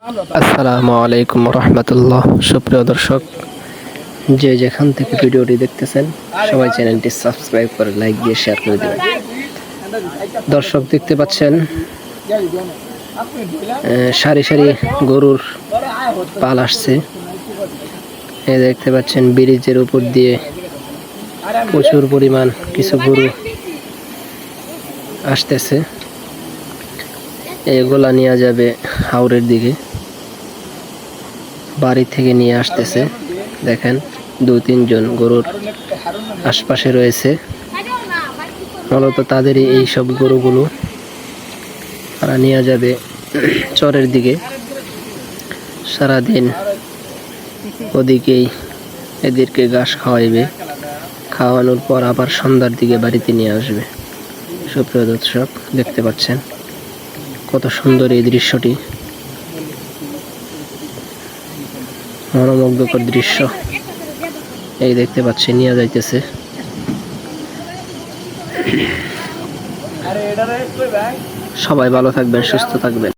আসসালামু আলাইকুম রহমতুল্লাহ। সুপ্রিয় দর্শক, যে যেখান থেকে ভিডিওটি দেখতেছেন সবাই চ্যানেলটি সাবস্ক্রাইব করে লাইক দিয়ে শেয়ার করে দেবেন। দর্শক, দেখতে পাচ্ছেন সারি সারি গরুর পাল আসছে। দেখতে পাচ্ছেন ব্রিজের উপর দিয়ে প্রচুর পরিমাণ কিছু গরু আসতেছে। এগুলা নিয়ে যাবে হাওরের দিকে, বাড়ি থেকে নিয়ে আসতেছে। দেখেন, 2-3 জন গরুর আশপাশে রয়েছে। মূলত তাদেরই এই সব গরুগুলো তারা নিয়ে যাবে চরের দিকে। সারাদিন ওদিকেই এদেরকে ঘাস খাওয়াইবে, খাওয়ানোর পর আবার সন্ধ্যার দিকে বাড়িতে নিয়ে আসবে। সুপ্রিয় দর্শক, দেখতে পাচ্ছেন কত সুন্দর এই দৃশ্যটি, মনোমুগ্ধকর দৃশ্য। এই দেখতে পাচ্ছি নিয়ে যাইতেছে। সবাই ভালো থাকবেন, সুস্থ থাকবেন।